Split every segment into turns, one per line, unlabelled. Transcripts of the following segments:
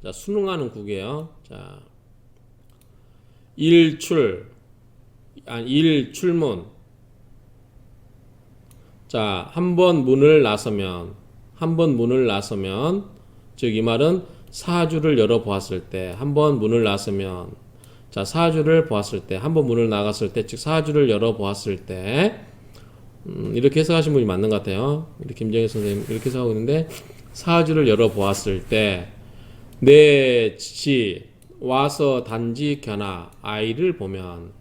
자, 수능하는 국이에요. 자, 일출문. 자, 한 번 문을 나서면, 즉, 이 말은 사주를 열어 보았을 때, 한 번 문을 나서면, 자, 사주를 보았을 때, 한 번 문을 나갔을 때, 즉, 사주를 열어 보았을 때, 이렇게 해석하신 분이 맞는 것 같아요. 우리 김정희 선생님, 이렇게 해석하고 있는데, 사주를 열어 보았을 때, 내 집, 와서 단지 겨나, 아이를 보면,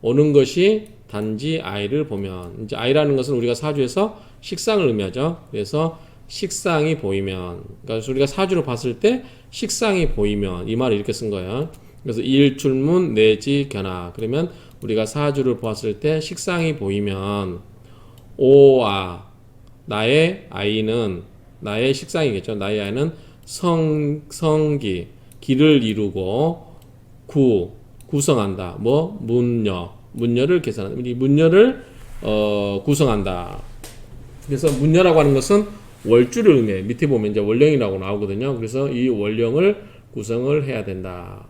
오는 것이 단지 아이를 보면, 이제 아이라는 것은 우리가 사주에서 식상을 의미하죠. 그래서 식상이 보이면, 그러니까 우리가 사주를 봤을 때 식상이 보이면, 이 말을 이렇게 쓴 거예요. 그래서 일출문 내지 겨나. 그러면 우리가 사주를 보았을 때 식상이 보이면, 오아, 나의 아이는, 나의 식상이겠죠. 나의 아이는 성기, 기를 이루고, 구성한다. 뭐, 문녀를 계산한다. 이 문녀를, 구성한다. 그래서 문녀라고 하는 것은 월주를 의미해. 밑에 보면 이제 월령이라고 나오거든요. 그래서 이 월령을 구성을 해야 된다.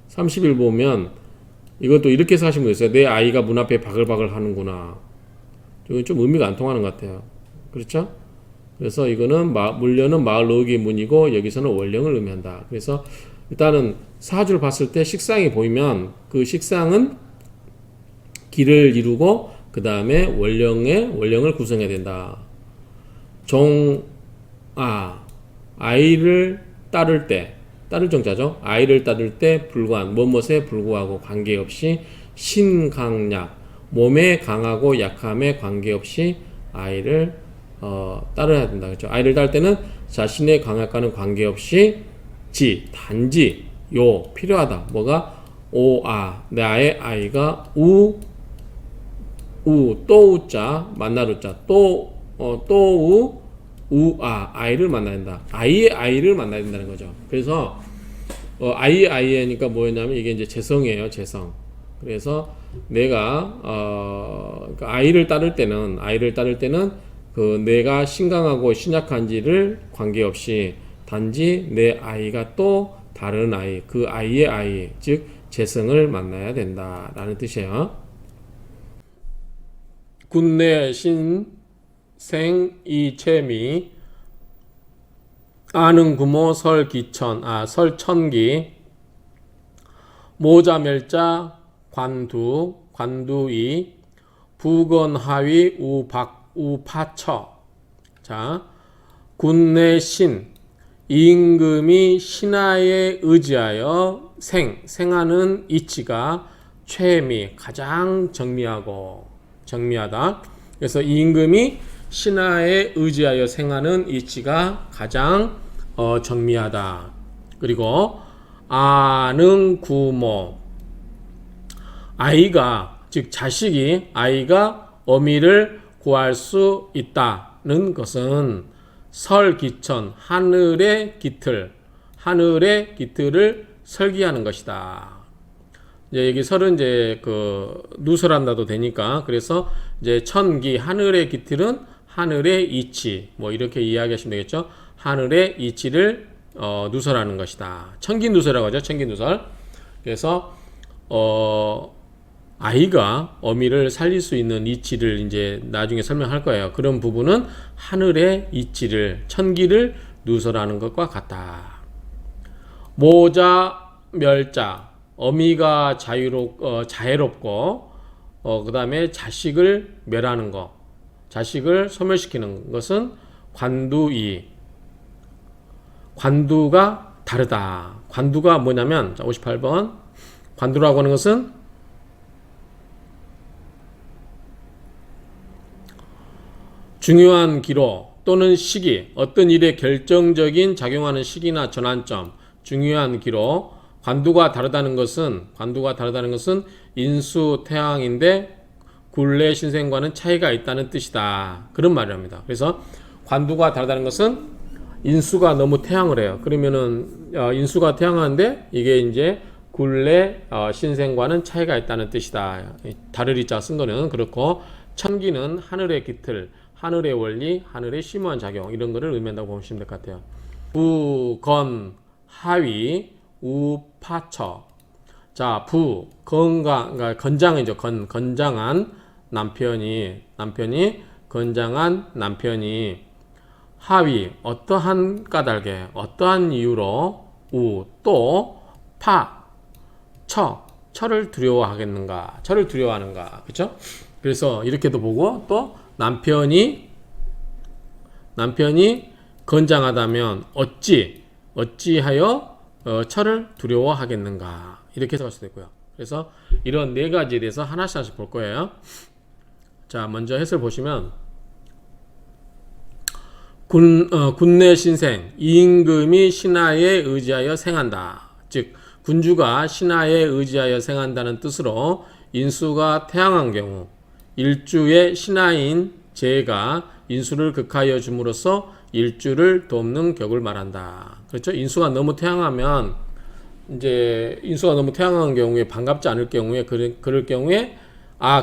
30일 보면 이것도 이렇게 해서 하시면 되겠어요. 내 아이가 문 앞에 바글바글 하는구나. 이건 좀 의미가 안 통하는 것 같아요. 그렇죠? 그래서 이거는 물려는 마을 어귀의 문이고 여기서는 월령을 의미한다. 그래서 일단은 사주를 봤을 때 식상이 보이면 그 식상은 기를 이루고 그 다음에 월령을 구성해야 된다. 아이를 따를 때, 따를 정자죠. 아이를 따를 때 불구한, 무엇에 불구하고 관계없이 신강약, 몸에 강하고 약함에 관계없이 아이를 따라야 된다. 그렇죠? 아이를 따를 때는 자신의 강약과는 관계없이 단지 필요하다. 뭐가 내 아이가 또우자 만나루자 아이를 만나야 된다. 아이를 만나야 된다는 거죠. 그래서 아이니까 뭐였냐면 이게 이제 재성이에요. 재성. 그래서 내가 그러니까 아이를 따를 때는 그 내가 신강하고 신약한지를 관계없이 단지 내 아이가 또 다른 아이, 그 아이의 아이, 즉 재성을 만나야 된다라는 뜻이에요. 군내 신생 이채미 아는 구모 설천기 모자멸자 관두이 부건하위 우파처. 자, 군내 신 임금이 신하에 의지하여 생하는 이치가 최미 가장 정미하다. 그래서 임금이 신하에 의지하여 생하는 이치가 가장 정미하다. 그리고 아는 구모 즉 자식이 아이가 어미를 구할 수 있다는 것은 설기천 하늘의 기틀을 설기하는 것이다. 이제 여기 설은 이제 누설한다도 되니까 그래서 이제 천기 하늘의 기틀은 하늘의 이치 뭐 이렇게 이야기하시면 되겠죠. 하늘의 이치를 누설하는 것이다. 천기 누설이라고 하죠. 천기 누설. 그래서 아이가 어미를 살릴 수 있는 이치를 이제 나중에 설명할 거예요. 그런 부분은 하늘의 이치를 천기를 누설하는 것과 같다. 모자 멸자 어미가 자애롭고 그 다음에 자식을 멸하는 것, 자식을 소멸시키는 것은 관두가 다르다. 관두가 뭐냐면 58번 관두라고 하는 것은 중요한 기로 또는 시기, 어떤 일에 결정적인 작용하는 시기나 전환점, 중요한 기로 관두가 다르다는 것은 인수태양인데 굴레 신생과는 차이가 있다는 뜻이다. 그런 말을 합니다. 그래서 관두가 다르다는 것은 인수가 너무 태양을 해요. 그러면은 인수가 태양하는데 이게 이제 굴레 신생과는 차이가 있다는 뜻이다. 다르리 자 쓴 거는 그렇고 천기는 하늘의 기틀, 하늘의 원리, 하늘의 심오한 작용 이런 거를 의미한다고 보시면 될 것 같아요. 부, 건, 하위, 우, 파, 처. 자, 부, 건강, 그러니까 건장이죠. 건장한 남편이 건장한 남편이 하위, 어떠한 까닭에, 어떠한 이유로 우, 또 파, 처를 두려워하겠는가? 처를 두려워하는가? 그렇죠? 그래서 이렇게도 보고 또 남편이 건장하다면 어찌하여 처를 두려워하겠는가? 이렇게 해석할 수도 있고요. 그래서 이런 네 가지에 대해서 하나씩 볼 거예요. 자, 먼저 해설 보시면 군내 신생, 임금이 신하에 의지하여 생한다. 즉 군주가 신하에 의지하여 생한다는 뜻으로 인수가 태양한 경우 일주의 신하인 제가 인수를 극하여 줌으로써 일주를 돕는 격을 말한다. 그렇죠? 인수가 너무 태양하면 이제 인수가 너무 태양한 경우에 반갑지 않을 경우에 그럴 경우에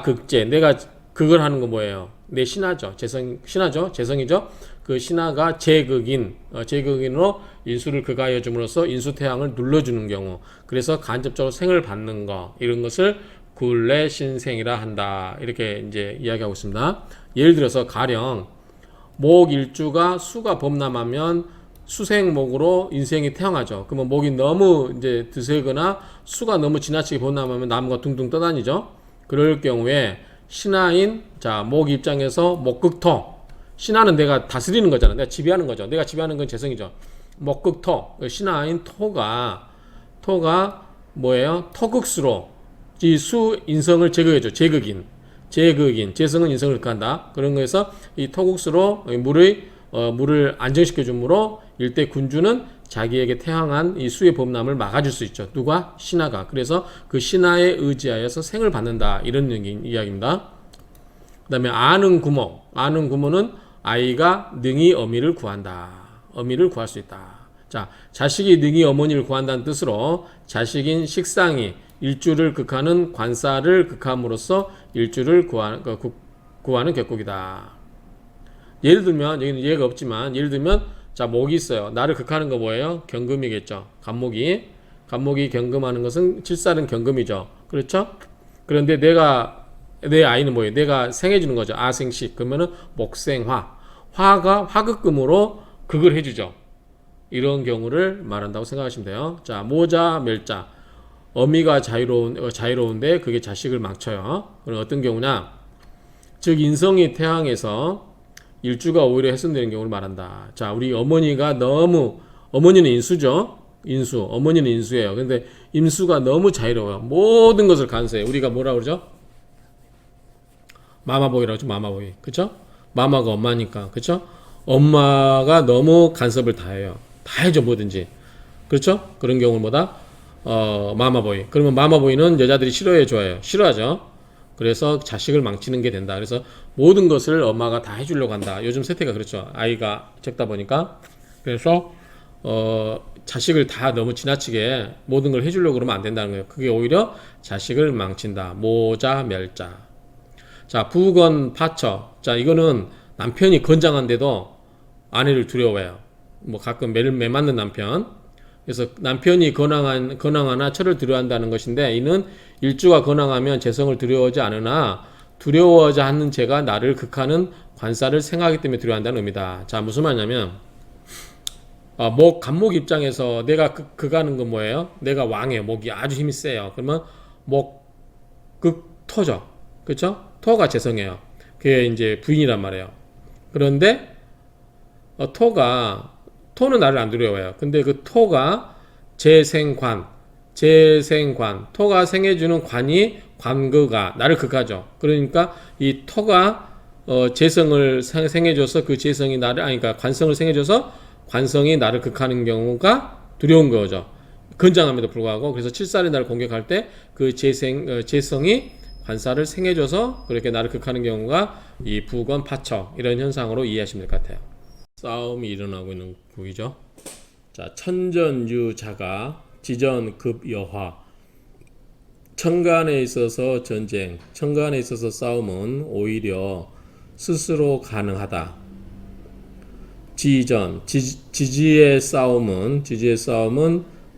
극제 내가 극을 하는 거 뭐예요? 내 신하죠. 재성이죠. 그 신하가 제극인으로 인수를 극하여 줌으로써 인수태양을 눌러주는 경우, 그래서 간접적으로 생을 받는 거, 이런 것을 굴레 신생이라 한다. 이렇게 이제 이야기하고 있습니다. 예를 들어서 가령 목 일주가 수가 범람하면 수생목으로 인생이 태양하죠. 그러면 목이 너무 이제 드세거나 수가 너무 지나치게 범람하면 나무가 둥둥 떠다니죠. 그럴 경우에 신하인 목 입장에서 목극토, 신하는 내가 다스리는 거잖아. 내가 지배하는 거죠. 내가 지배하는 건 재성이죠. 목극토, 신하인 토가 뭐예요? 토극수로 이 수 인성을 제거해줘. 제극인, 재성은 인성을 극한다. 그런 거에서 이 토극수로 물을 안정시켜 주므로 일대 군주는 자기에게 태양한 이 수의 범람을 막아줄 수 있죠. 누가? 신하가. 그래서 그 신하에 의지하여서 생을 받는다. 이런 이야기입니다. 그 다음에 아는 구모는 아이가 능히 어미를 구한다. 어미를 구할 수 있다. 자, 자식이 능히 어머니를 구한다는 뜻으로 자식인 식상이 일주를 극하는 관사를 극함으로써 일주를 구하는 격국이다. 예를 들면, 여기는 예가 없지만, 예를 들면, 자, 목이 있어요. 나를 극하는 거 뭐예요? 경금이겠죠. 간목이 경금하는 것은 칠살은 경금이죠. 그렇죠? 그런데 내 아이는 뭐예요? 내가 생해주는 거죠. 아생식. 그러면은 목생화. 화가 화극금으로 극을 해주죠. 이런 경우를 말한다고 생각하시면 돼요. 자, 모자, 멸자. 어미가 자유로운데 그게 자식을 망쳐요. 그럼 어떤 경우냐? 즉, 인성이 태양에서 일주가 오히려 훼손되는 경우를 말한다. 자, 우리 어머니는 인수죠. 어머니는 인수예요. 근데 임수가 너무 자유로워요. 모든 것을 간섭해요. 우리가 뭐라 그러죠? 마마보이라고 하죠. 마마보이. 그쵸? 마마가 엄마니까. 그쵸? 엄마가 너무 간섭을 다 해요. 다 해줘, 뭐든지. 그렇죠? 그런 경우는 뭐다? 마마보이. 그러면 마마보이는 여자들이 싫어하죠. 그래서 자식을 망치는 게 된다. 그래서 모든 것을 엄마가 다 해주려고 한다. 요즘 세태가 그렇죠. 아이가 적다 보니까. 그래서 자식을 다 너무 지나치게 모든 걸 해주려고 그러면 안 된다는 거예요. 그게 오히려 자식을 망친다. 모자, 멸자. 자, 부건, 파처. 자, 이거는 남편이 건장한데도 아내를 두려워해요. 뭐 가끔 매 맞는 남편. 그래서 남편이 건강하나 처를 두려워한다는 것인데, 이는 일주가 건강하면 재성을 두려워하지 않으나 두려워하지 않는 죄가 나를 극하는 관사를 생각하기 때문에 두려워한다는 의미다. 자, 무슨 말이냐면 간목 입장에서 내가 극하는 건 뭐예요? 내가 왕이에요. 목이 아주 힘이 세요. 그러면 목극토죠. 그렇죠? 토가 재성이에요. 그게 이제 부인이란 말이에요. 그런데 토는 나를 안 두려워해요. 근데 그 토가 재생관, 토가 생해주는 관그가 나를 극하죠. 그러니까 이 토가 재성을 생해줘서 그 재성이 그러니까 관성을 생해줘서 관성이 나를 극하는 경우가 두려운 거죠. 건장함에도 불구하고. 그래서 칠살이 나를 공격할 때 그 재성이 관사를 생해줘서 그렇게 나를 극하는 경우가 이 부건 파처, 이런 현상으로 이해하시면 될 것 같아요. 싸움이 일어나고 있는 구이죠. 자, 천전유자가 지전급여화. 천간에 있어서 전쟁, 천간에 있어서 싸움은 오히려 스스로 가능하다. 지전, 지지의 싸움은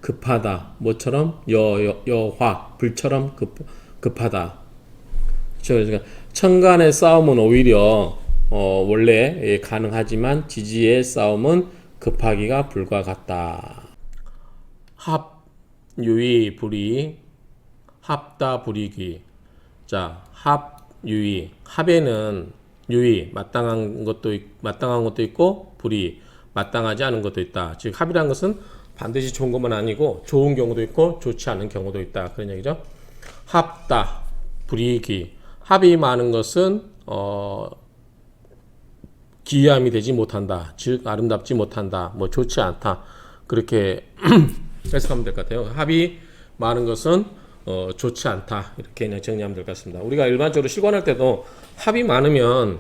급하다. 뭐처럼? 여화, 불처럼 급하다. 그러니까 천간의 싸움은 오히려 원래 가능하지만 지지의 싸움은 급하기가 불과 같다. 합, 유의, 불의, 합다, 불이귀. 자, 합, 유의. 합에는 유의, 마땅한 것도 있고 불의, 마땅하지 않은 것도 있다. 즉 합이라는 것은 반드시 좋은 것만 아니고 좋은 경우도 있고 좋지 않은 경우도 있다. 그런 얘기죠. 합다, 불이귀. 합이 많은 것은 기이함이 되지 못한다. 즉 아름답지 못한다. 뭐 좋지 않다. 그렇게 해석하면 될 것 같아요. 합이 많은 것은 좋지 않다. 이렇게 그냥 정리하면 될 것 같습니다. 우리가 일반적으로 실관할 때도 합이 많으면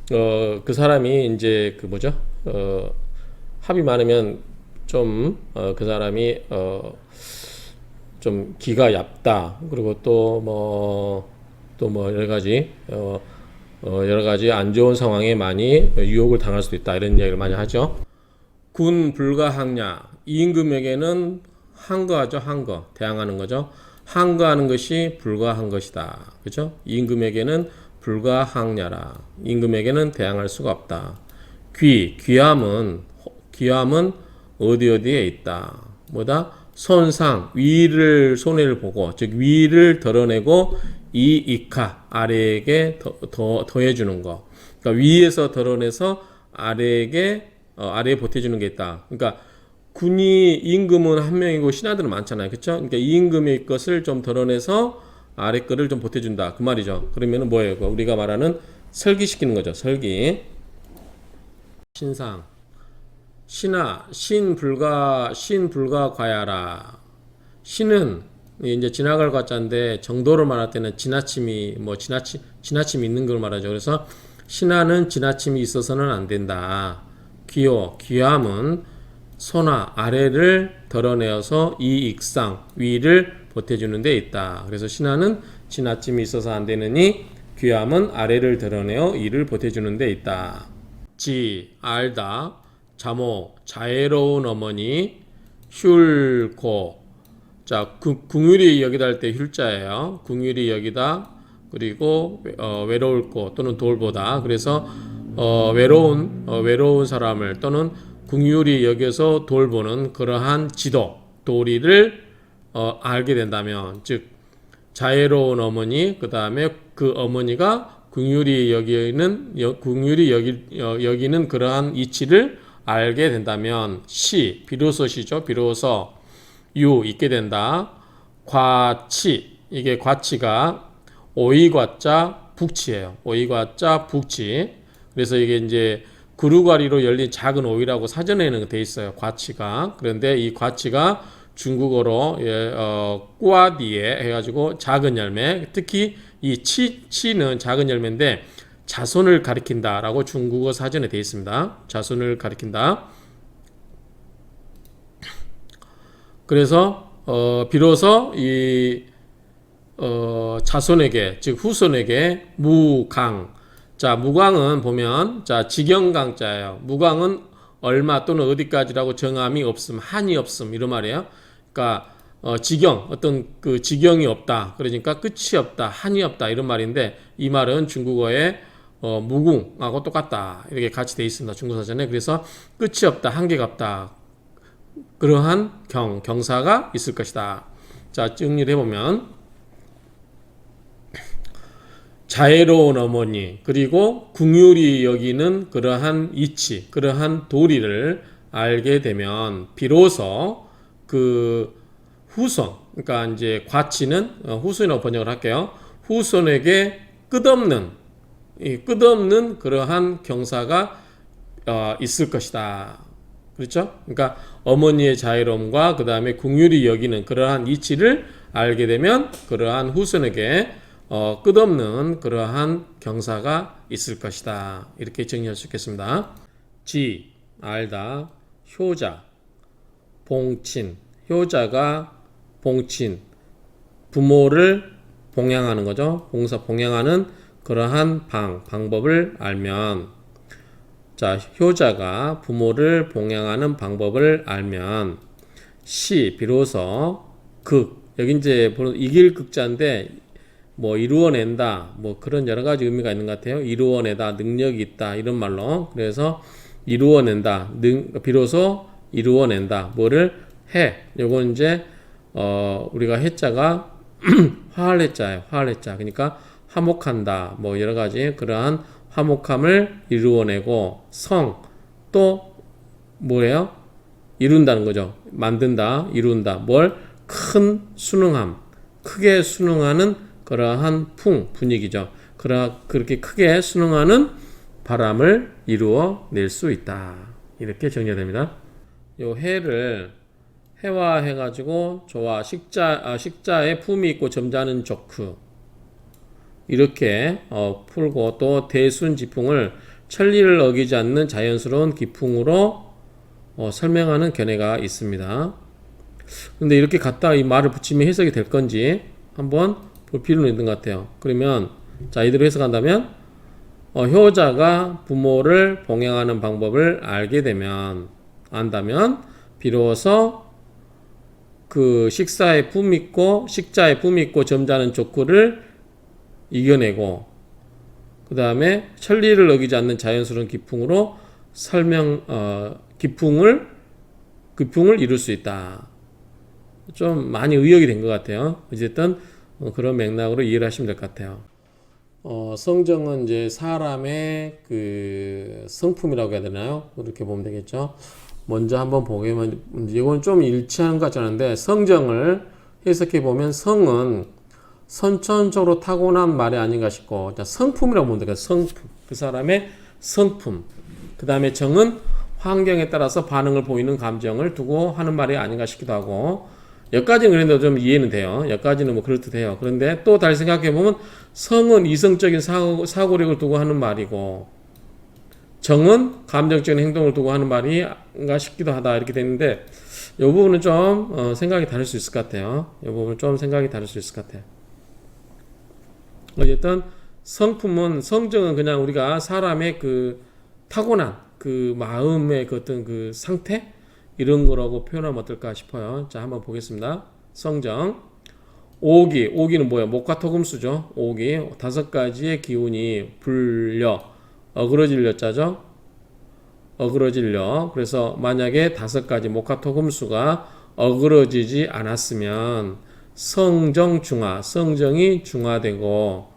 그 사람이 이제 그 뭐죠? 합이 많으면 좀 그 사람이 좀 기가 얇다. 그리고 또 뭐 여러 가지 여러 가지 안 좋은 상황에 많이 유혹을 당할 수도 있다. 이런 이야기를 많이 하죠. 군 불가항야. 임금에게는 항거하죠. 항거. 대항하는 거죠. 항거하는 것이 불가한 것이다. 그죠? 임금에게는 불가항야라. 임금에게는 대항할 수가 없다. 귀함은 어디에 있다. 뭐다? 손상, 위를 손해를 보고, 즉 위를 드러내고 이 이카 아래에게 더해 주는 거. 그러니까 위에서 드러내서 아래에 보태주는 게 있다. 그러니까 군이 임금은 한 명이고 신하들은 많잖아요. 그렇죠? 그러니까 이 임금의 것을 좀 드러내서 아래 거를 좀 보태준다. 그 말이죠. 그러면은 뭐예요? 우리가 말하는 설기시키는 거죠. 설기. 신상. 신하, 신불가 과야라. 신은 이제 지나갈 과자인데 정도로 말할 때는 지나침이 있는 걸 말하죠. 그래서 신하는 지나침이 있어서는 안 된다. 귀함은 손하 아래를 드러내어서 이 익상 위를 보태주는 데 있다. 그래서 신하는 지나침이 있어서 안 되느니 귀함은 아래를 드러내어 이를 보태주는 데 있다. 알다. 자모 자애로운 어머니 휼고. 자, 궁휼히 여기다 할 때 휼자예요. 궁휼히 여기다. 그리고 외로울 고 또는 돌보다. 그래서 외로운 사람을 또는 궁휼히 여겨서 돌보는 그러한 도리를 알게 된다면, 즉 자애로운 어머니, 그 다음에 그 어머니가 궁휼히 여기는 그러한 이치를 알게 된다면, 비로소시죠. 비로소 있게 된다. 이게 과치가 오이과자 북치예요. 오이과자 북치. 그래서 이게 이제 구루과리로 열린 작은 오이라고 사전에는 돼 있어요. 과치가. 그런데 이 과치가 중국어로 꾸아디에 해가지고 작은 열매. 특히 이 치는 작은 열매인데 자손을 가리킨다라고 중국어 사전에 돼 있습니다. 자손을 가리킨다. 그래서 비로소 이 자손에게, 즉 후손에게 무강. 자, 무강은 보면 자 직영강자예요. 무강은 얼마 또는 어디까지라고 정함이 없음, 한이 없음 이런 말이에요. 그러니까 어떤 그 지경이 없다. 그러니까 끝이 없다, 한이 없다 이런 말인데, 이 말은 중국어에 무궁하고 똑같다 이렇게 같이 돼 있습니다. 중국 사전에. 그래서 끝이 없다, 한계가 없다. 그러한 경사가 있을 것이다. 자, 정리를 해보면 자애로운 어머니, 그리고 궁휼히 여기는 그러한 이치, 그러한 도리를 알게 되면 비로소 그 후손, 그러니까 이제 과치는 후손이라고 번역을 할게요. 후손에게 끝없는 그러한 경사가 있을 것이다. 그렇죠? 그러니까 어머니의 자애로움과 그 다음에 궁휼히 여기는 그러한 이치를 알게 되면 그러한 후손에게 끝없는 그러한 경사가 있을 것이다. 이렇게 정리할 수 있겠습니다. 알다. 효자, 봉친. 효자가 봉친, 부모를 봉양하는 거죠. 봉양하는 그러한 방법을 알면. 자, 효자가 부모를 봉양하는 방법을 알면 시 비로소 여기 이제 이길 극자인데 뭐 이루어낸다 뭐 그런 여러 가지 의미가 있는 것 같아요. 이루어내다 능력이 있다 이런 말로. 그래서 이루어낸다 비로소 이루어낸다 뭐를 해. 요건 이제 우리가 해자가 화할 해자예요. 화할 해자. 그러니까 화목한다 뭐 여러 가지 그러한 화목함을 이루어내고 또 뭐예요? 이룬다는 거죠. 만든다, 이룬다. 뭘? 큰 순응함, 크게 순응하는 그러한 분위기죠. 그렇게 크게 순응하는 바람을 이루어낼 수 있다. 이렇게 정리가 됩니다. 요 해를 해화해가지고 조화 식자의 품이 있고 점자는 좋고 이렇게 풀고 또 대순지풍을 천리를 어기지 않는 자연스러운 기풍으로 설명하는 견해가 있습니다. 근데 이렇게 갖다 이 말을 붙이면 해석이 될 건지 한번 볼 필요는 있는 것 같아요. 그러면 자 이대로 해석한다면 효자가 부모를 봉양하는 방법을 안다면 비로소 그 식자의 품이 있고 점잖은 족구를 이겨내고 그 다음에 천리를 어기지 않는 자연스러운 기풍으로 기풍을 이룰 수 있다. 좀 많이 의역이 된 것 같아요. 어쨌든 그런 맥락으로 이해를 하시면 될 것 같아요. 성정은 이제 사람의 그 성품이라고 해야 되나요? 그렇게 보면 되겠죠. 먼저 한번 보면 이건 좀 일치하는 것 같지 않은데 성정을 해석해 보면 성은 선천적으로 타고난 말이 아닌가 싶고 성품이라고 보면 되겠죠. 성품. 그 사람의 성품. 그 다음에 정은 환경에 따라서 반응을 보이는 감정을 두고 하는 말이 아닌가 싶기도 하고 여기까지는 그래도 좀 이해는 돼요. 여기까지는 뭐 그럴듯해요. 그런데 또 다시 생각해보면 성은 이성적인 사고력을 두고 하는 말이고 정은 감정적인 행동을 두고 하는 말인가 싶기도 하다 이렇게 되는데 이 부분은 좀 생각이 다를 수 있을 것 같아요. 이 부분은 좀 생각이 다를 수 있을 것 같아요. 어쨌든 성정은 그냥 우리가 사람의 그 타고난 그 마음의 그 어떤 그 상태 이런 거라고 표현하면 어떨까 싶어요. 자, 한번 보겠습니다. 성정. 오기는 뭐예요? 목화 토금수죠. 오기. 5가지의 기운이 불려. 어그러질려 자죠. 어그러질려. 그래서 만약에 5가지 목화 토금수가 어그러지지 않았으면 성정중화. 성정이 중화되고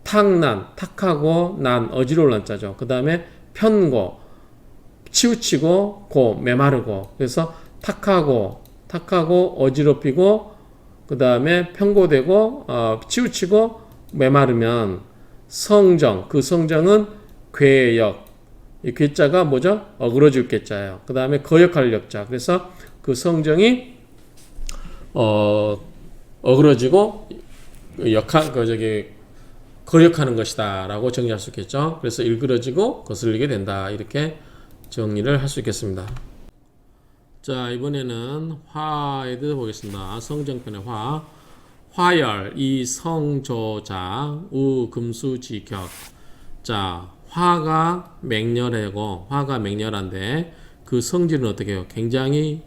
탁하고 어지러울 난자죠. 그 다음에 편고. 치우치고 메마르고 그래서 탁하고 어지럽히고 그 다음에 편고되고 치우치고 메마르면 성정 그 성정은 괴역 이 괴자가 뭐죠? 어그러질 괴자예요. 그 다음에 거역할 역자 그래서 그 성정이 어그러지고 거역하는 것이다 라고 정리할 수 있겠죠. 그래서 일그러지고 거슬리게 된다 이렇게 정리를 할 수 있겠습니다. 자, 이번에는 화에 대해서 보겠습니다. 성정편의 화열, 이성조자, 우금수지격. 자, 화가 맹렬한데 그 성질은 어떻게 해요? 굉장히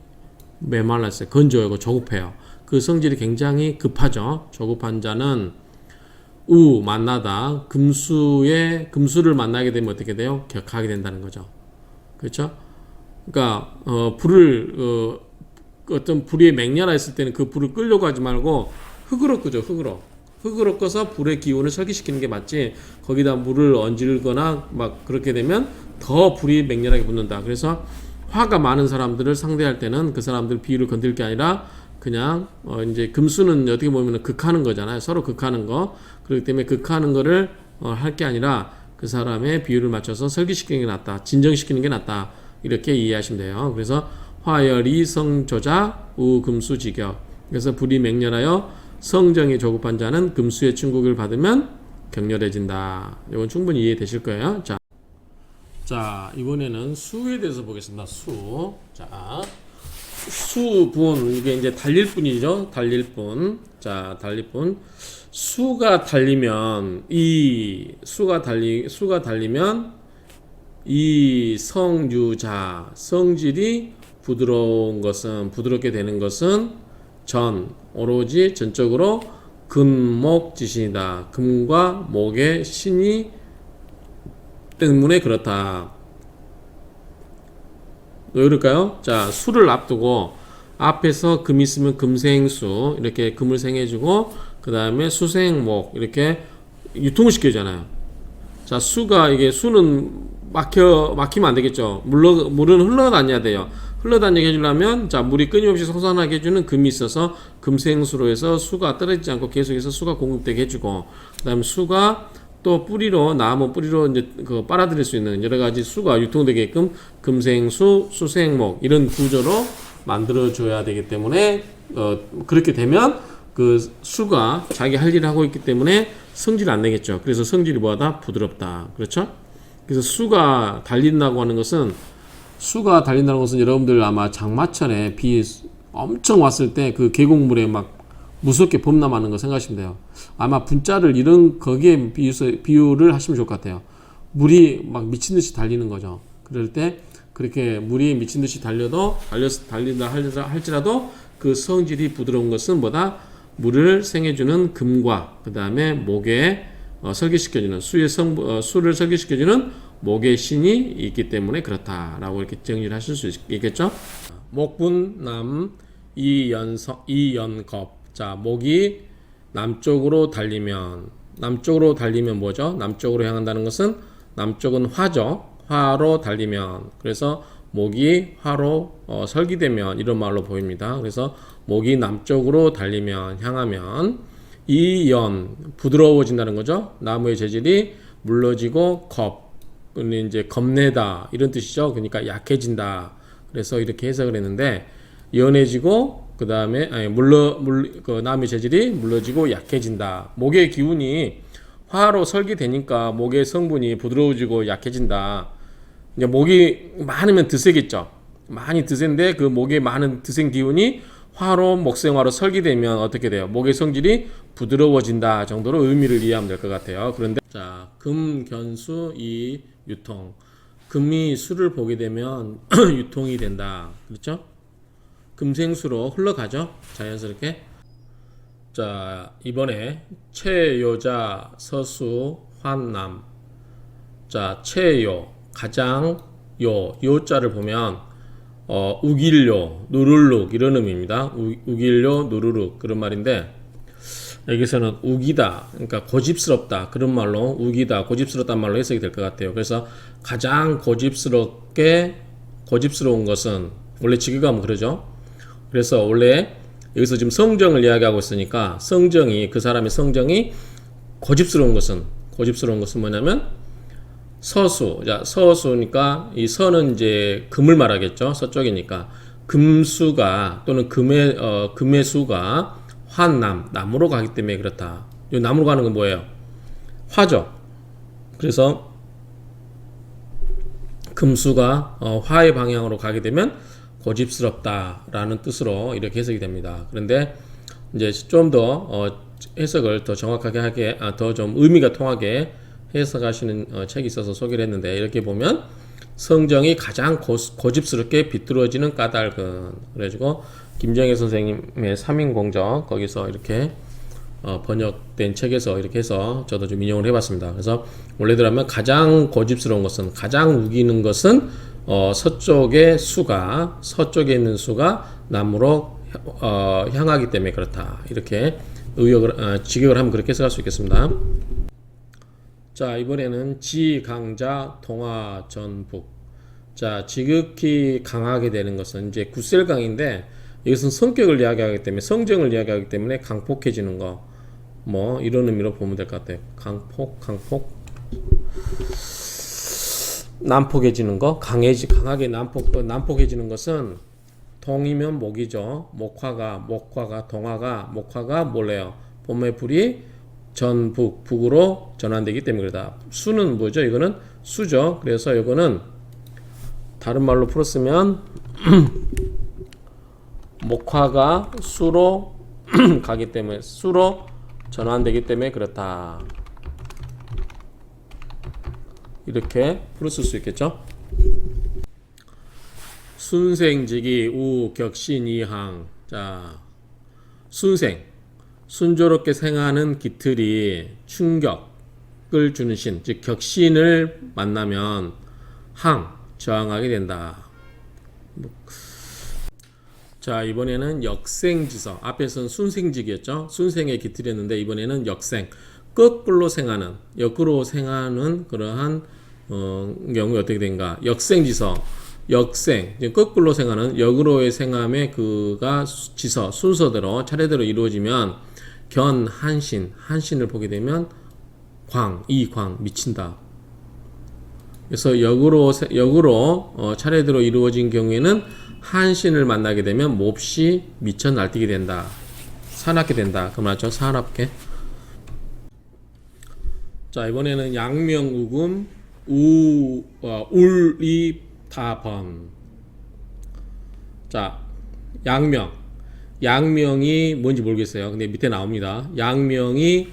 메말랐어요. 건조하고 조급해요. 그 성질이 굉장히 급하죠. 조급한 자는 만나다 금수를 만나게 되면 어떻게 돼요? 격하게 된다는 거죠. 그렇죠? 그러니까 어떤 불이 맹렬했을 때는 그 불을 끌려고 하지 말고 흙으로 끄죠. 흙으로 꺼서 불의 기운을 설기시키는 게 맞지. 거기다 물을 얹을거나 막 그렇게 되면 더 불이 맹렬하게 붙는다. 그래서 화가 많은 사람들을 상대할 때는 그 사람들 비유를 건들 게 아니라 그냥 이제 금수는 어떻게 보면 극하는 거잖아요. 서로 극하는 거. 그렇기 때문에 극하는 거를 할 게 아니라 그 사람의 비율을 맞춰서 설기시키는 게 낫다. 진정시키는 게 낫다. 이렇게 이해하시면 돼요. 그래서 화열이 성조자 우금수지격. 그래서 불이 맹렬하여 성정이 조급한 자는 금수의 충격을 받으면 격렬해진다. 이건 충분히 이해되실 거예요. 자, 이번에는 수에 대해서 보겠습니다. 수. 자, 수분. 이게 이제 달릴 뿐이죠. 달릴 뿐. 자, 달릴 뿐. 수가 달리면 이 성유자 성질이 부드럽게 되는 것은 오로지 전적으로 금목지신이다. 금과 목의 신이 때문에 그렇다. 왜 그럴까요? 자, 수를 앞두고 앞에서 금 있으면 금생수 이렇게 금을 생해주고 그 다음에 수생목 이렇게 유통을 시켜주잖아요. 자, 수는 막히면 안 되겠죠. 물은 흘러다녀야 돼요. 흘러다니게 해주려면 자, 물이 끊임없이 솟아나게 해주는 금이 있어서 금생수로 해서 수가 떨어지지 않고 계속해서 수가 공급되게 해주고 그 다음에 수가 또 나무 뿌리로 이제 그 빨아들일 수 있는 여러 가지 수가 유통되게끔 금생수, 수생목 이런 구조로 만들어줘야 되기 때문에 그렇게 되면 그 수가 자기 할 일을 하고 있기 때문에 성질이 안 내겠죠. 그래서 성질이 뭐하다? 부드럽다. 그렇죠? 그래서 수가 달린다는 것은 여러분들 아마 장마철에 비 엄청 왔을 때 그 계곡물에 막 무섭게 범람하는 거 생각하시면 돼요. 아마 분자를 거기에 비유를 하시면 좋을 것 같아요. 물이 막 미친 듯이 달리는 거죠. 그럴 때 그렇게 물이 미친 듯이 달린다 할지라도 그 성질이 부드러운 것은 뭐다? 물을 생해주는 금과 그 다음에 목에 설계시켜주는 수를 설계시켜주는 목의 신이 있기 때문에 그렇다라고 이렇게 정리를 하실 수 있겠죠? 목분남 이연겁. 자, 목이 남쪽으로 달리면 뭐죠? 남쪽으로 향한다는 것은 남쪽은 화죠. 화로 달리면 그래서 목이 화로 설기되면 이런 말로 보입니다. 그래서 목이 남쪽으로 향하면 이연 부드러워진다는 거죠. 나무의 재질이 물러지고 이제 겁내다 이런 뜻이죠. 그러니까 약해진다. 그래서 이렇게 해석을 했는데 연해지고 그 다음에 그 나무의 재질이 물러지고 약해진다. 목의 기운이 화로 설계되니까 목의 성분이 부드러워지고 약해진다. 이제 목이 많으면 드세겠죠. 많이 드센데 그 목에 많은 드센 기운이 화로 목생화로 설계되면 어떻게 돼요? 목의 성질이 부드러워진다 정도로 의미를 이해하면 될 것 같아요. 그런데 자, 금견수 이 유통. 금이 수를 보게 되면 유통이 된다. 그렇죠? 금생수로 흘러가죠. 자연스럽게. 자, 이번에 최요자 서수 환남. 자, 최요 가장 요자를 보면 우길요 누르륵 이런 의미입니다. 우길요 누르륵 그런 말인데 여기서는 우기다 그러니까 고집스럽다 그런 말로 우기다 고집스럽다는 말로 해석이 될 것 같아요. 그래서 가장 고집스러운 것은 원래 직역하면 그러죠. 그래서 원래 여기서 지금 성정을 이야기하고 있으니까 그 사람의 성정이 고집스러운 것은 뭐냐면 서수니까 이 서는 이제 금을 말하겠죠. 서쪽이니까 금수가 또는 금의 수가 나무로 가기 때문에 그렇다. 이 나무로 가는 건 뭐예요? 화죠. 그래서 금수가 화의 방향으로 가게 되면 고집스럽다라는 뜻으로 이렇게 해석이 됩니다. 그런데 이제 좀 더 해석을 더 정확하게 하게 더 좀 의미가 통하게 해석하시는 책이 있어서 소개를 했는데 이렇게 보면 성정이 가장 고집스럽게 비뚤어지는 까닭은 그래가지고 김정혜 선생님의 3인공적 거기서 이렇게 번역된 책에서 이렇게 해서 저도 좀 인용을 해봤습니다. 그래서 원래대로 하면 가장 고집스러운 것은 가장 우기는 것은 서쪽에 있는 수가 남으로 향하기 때문에 그렇다. 이렇게 직역을 하면 그렇게 해석할 수 있겠습니다. 자, 이번에는 지강자 동화전북. 자, 지극히 강하게 되는 것은 이제 굳셀강인데 이것은 성격을 이야기하기 때문에 성정을 이야기하기 때문에 강폭해지는 거 뭐 이런 의미로 보면 될 것 같아요. 강폭 난폭해지는 거 강하게 난폭해지는 것은 동이면 목이죠. 목화가 동화가 뭐래요? 봄의 불이 북으로 전환되기 때문에 그러다. 수는 뭐죠? 이거는 수죠. 그래서 이거는 다른 말로 풀었으면 목화가 수로 가기 때문에 수로 전환되기 때문에 그렇다. 이렇게 풀었을 수 있겠죠. 순생지기 우 격신이항. 자, 순조롭게 생하는 기틀이 충격을 주는 신, 즉 격신을 만나면 저항하게 된다. 자, 이번에는 역생지서. 앞에서는 순생지기였죠. 순생의 기틀이었는데 이번에는 역생, 거꾸로 생하는, 역으로 생하는 그러한 경우에 어떻게 된가? 역생지서, 역생, 거꾸로 생하는 역으로의 생함의 그가 지서, 순서대로 차례대로 이루어지면 한신을 보게 되면 이광, 미친다. 그래서 역으로 차례대로 이루어진 경우에는 한신을 만나게 되면 몹시 미쳐 날뛰게 된다. 사납게 된다. 그 말이죠. 사납게. 자, 이번에는 양명우금 울이다번. 자, 양명이 뭔지 모르겠어요. 근데 밑에 나옵니다. 양명이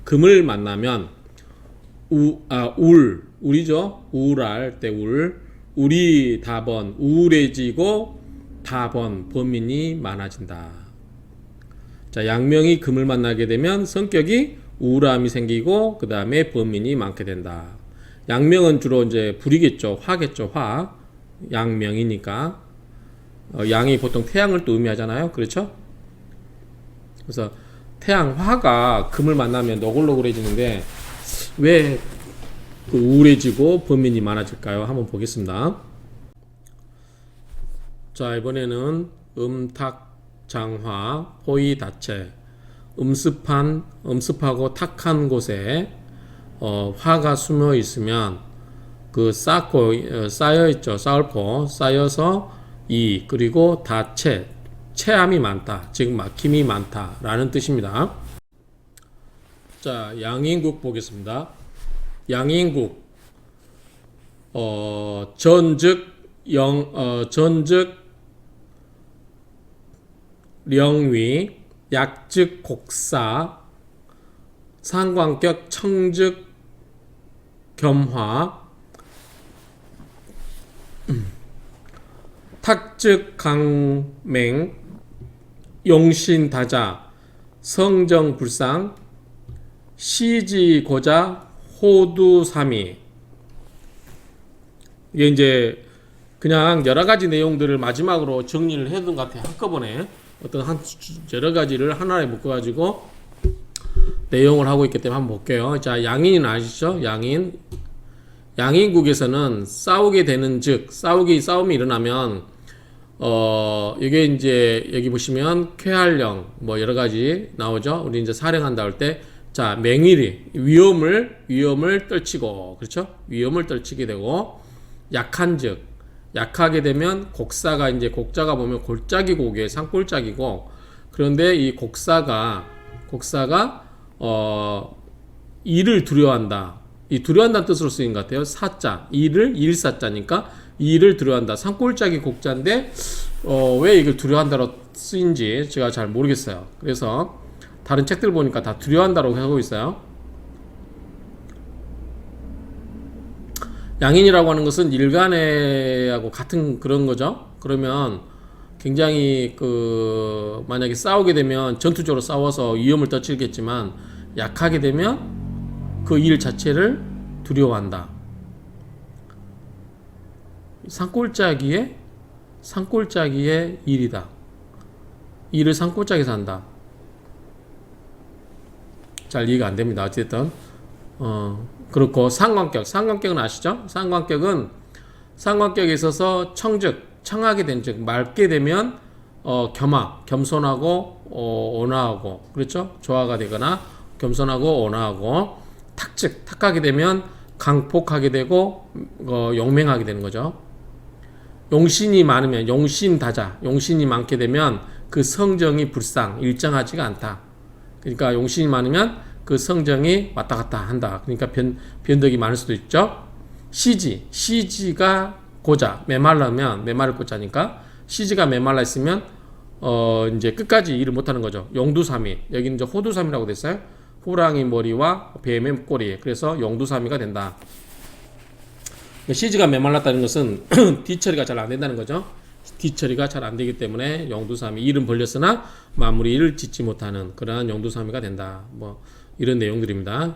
금을 만나면 울이죠. 우울할 때 울이 다번, 우울해지고 범인이 많아진다. 자, 양명이 금을 만나게 되면 성격이 우울함이 생기고 그 다음에 범인이 많게 된다. 양명은 주로 이제 불이겠죠. 화겠죠. 양명이니까. 양이 보통 태양을 또 의미하잖아요. 그렇죠? 그래서 화가 금을 만나면 너글너글해지는데 왜 우울해지고 범인이 많아질까요? 한번 보겠습니다. 자, 이번에는 음탁장화 호의다체. 음습하고 탁한 곳에 화가 숨어 있으면 그 쌓여 있죠. 쌓여서 그리고 체함이 많다. 즉 막힘이 많다라는 뜻입니다. 자, 양인국 보겠습니다. 양인국 전즉 령위 약즉 곡사 상관격 청즉 겸화 탁즉 강맹 용신다자 성정불상 시지고자 호두삼이. 이게 이제 그냥 여러 가지 내용들을 마지막으로 정리를 해둔 것 같아요. 한꺼번에 여러 가지를 하나에 묶어가지고 내용을 하고 있기 때문에 한번 볼게요. 자, 양인은 아시죠? 양인국에서는 싸우게 되는 싸움이 일어나면 이게 이제 여기 보시면 쾌활령 뭐 여러 가지 나오죠. 우리 이제 살행한다 할 때 자, 맹일이 위험을 떨치고, 그렇죠? 위험을 떨치게 되고, 약하게 되면 곡사가 이제 곡자가 보면 골짜기 고개 산골짜기고, 그런데 이 곡사가 이를 두려워한다. 이 두려워한다는 뜻으로 쓰인 것 같아요. 사자, 일사자니까 이를 두려워한다. 산골짜기 곡자인데 왜 이걸 두려워한다로 쓰인지 제가 잘 모르겠어요. 그래서 다른 책들 보니까 다 두려워한다고 하고 있어요. 양인이라고 하는 것은 일간에하고 같은 그런 거죠. 그러면 굉장히 만약에 싸우게 되면 전투적으로 싸워서 위험을 떨치겠지만 약하게 되면 그 일 자체를 두려워한다. 산골짜기의 일이다. 일을 산골짜기에서 한다. 잘 이해가 안 됩니다. 어쨌든 그렇고 상관격은 아시죠? 상관격에 있어서 청하게 된 즉 맑게 되면 겸손하고 온화하고, 그렇죠? 조화가 되거나 겸손하고 온화하고, 탁하게 되면 강폭하게 되고 용맹하게 되는 거죠. 용신이 많으면 용신이 많게 되면 그 성정이 일정하지가 않다. 그러니까 용신이 많으면 그 성정이 왔다 갔다 한다. 그러니까 변덕이 많을 수도 있죠. 시지가 고자, 메마를 고자니까 시지가 메말라 있으면 이제 끝까지 일을 못 하는 거죠. 용두삼이. 여기는 이제 호두삼이라고 됐어요. 호랑이 머리와 뱀의 꼬리. 그래서 용두삼이가 된다. 시즈가 메말랐다는 것은 뒤처리가 잘 안 된다는 거죠. 뒤처리가 잘 안 되기 때문에 용두사미 일은 벌렸으나 마무리를 짓지 못하는 그러한 용두사미가 된다. 뭐 이런 내용들입니다.